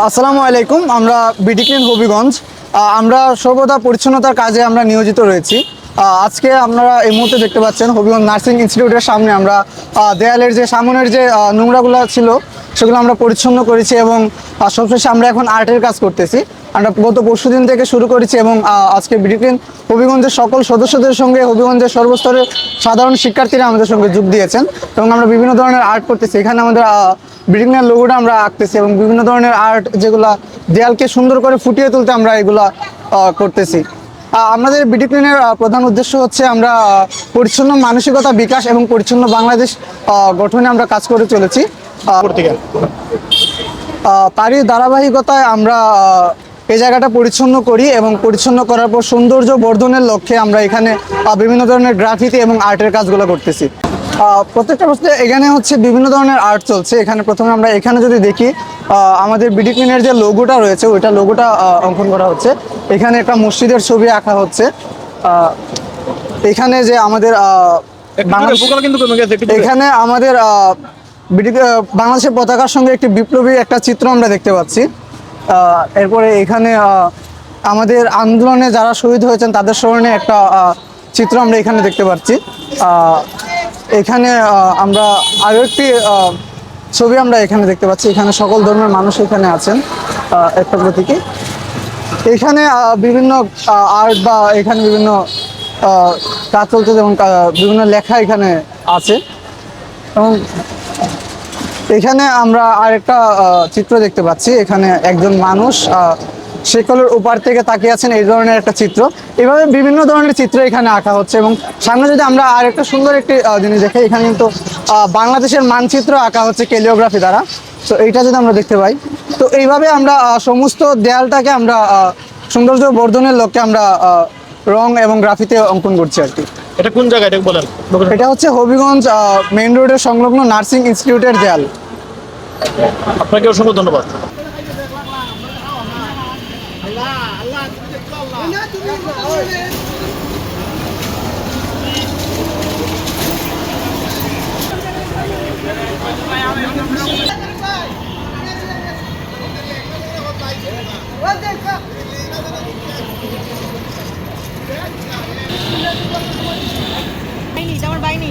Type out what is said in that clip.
আসসালামু আলাইকুম। আমরা বিডি ক্লিন হবিগঞ্জ আমরা সর্বদা পরিচ্ছন্নতার কাজে আমরা নিয়োজিত রয়েছি। আজকে আপনারা এই মুহূর্তে দেখতে পাচ্ছেন হবিগঞ্জ নার্সিং ইনস্টিটিউটের সামনে আমরা দেয়ালের যে সামনের যে নোংরাগুলো ছিল সেগুলো আমরা পরিচ্ছন্ন করেছি এবং সবশেষে আমরা এখন আর্টের কাজ করতেছি। আমরা গত পরশুদিন থেকে শুরু করেছি এবং আজকে বিডি ক্লিন হবিগঞ্জের সকল সদস্যদের সঙ্গে হবিগঞ্জের সর্বস্তরের সাধারণ শিক্ষার্থীরা আমাদের সঙ্গে যোগ দিয়েছেন এবং আমরা বিভিন্ন ধরনের আর্ট করতেছি। এখানে আমাদের বিডি ক্লিনের লোগোটা আমরা আঁকতেছি এবং বিভিন্ন ধরনের আর্ট যেগুলা দেয়ালকে সুন্দর করে ফুটিয়ে তুলতে আমরা এগুলা করতেছি। আমাদের বিডি ক্লিনের প্রধান উদ্দেশ্য হচ্ছে আমরা পরিচ্ছন্ন মানসিকতা বিকাশ এবং পরিচ্ছন্ন বাংলাদেশ গঠনে আমরা কাজ করে চলেছি। তারই ধারাবাহিকতায় আমরা এই জায়গাটা পরিচ্ছন্ন করি এবং পরিচ্ছন্ন করার পর সৌন্দর্য বর্ধনের লক্ষ্যে আমরা এখানে বিভিন্ন ধরনের গ্রাফিতি এবং আর্টের কাজগুলো করতেছি। প্রত্যেকটা বছর এখানে হচ্ছে বিভিন্ন ধরনের আর্ট চলছে। এখানে প্রথমে আমরা এখানে যদি দেখি আমাদের বিডি ক্লিনের যে লোগোটা রয়েছে ওইটা লোগোটা অঙ্কন করা হচ্ছে। এখানে একটা মসজিদের ছবি আঁকা হচ্ছে। এখানে যে আমাদের এখানে আমাদের বাংলাদেশের পতাকার সঙ্গে একটি বিপ্লবী একটা চিত্র আমরা দেখতে পাচ্ছি। এরপরে এখানে আমাদের আন্দোলনে যারা শহীদ হয়েছেন তাদের স্মরণে একটা চিত্র আমরা এখানে দেখতে পাচ্ছি। এখানে আমরা আরও একটি ছবি আমরা এখানে দেখতে পাচ্ছি। এখানে সকল ধর্মের মানুষ এখানে আছেন একটা প্রতীকী। এখানে বিভিন্ন আর্ট বা এখানে বিভিন্ন কাজ চলছে, যেমন বিভিন্ন লেখা এখানে আছে এবং এখানে আমরা আরেকটা চিত্র দেখতে পাচ্ছি। এখানে একজন মানুষ শেকলের ওপার থেকে তাকিয়ে আছেন, এই ধরনের একটা চিত্র। এভাবে বিভিন্ন ধরনের চিত্র এখানে আঁকা হচ্ছে এবং সামনে যদি আমরা আরেকটা সুন্দর একটি জিনিস দেখি, এখানে কিন্তু বাংলাদেশের মানচিত্র আঁকা হচ্ছে ক্যালিওগ্রাফি দ্বারা। তো এইটা যদি আমরা দেখতে পাই, তো এইভাবে আমরা সমস্ত দেয়ালটাকে আমরা সৌন্দর্য বর্ধনের লক্ষ্যে আমরা রং এবং গ্রাফিতে অঙ্কন করছি আর কি। এটা কোন জায়গা এটা বলেন? এটা হচ্ছে হবিগঞ্জ মেইন রোডের সংলগ্ন নার্সিং ইনস্টিটিউটের দেয়াল। আপনাকে অসংখ্য ধন্যবাদ। বাইনি, আমার বাইনি।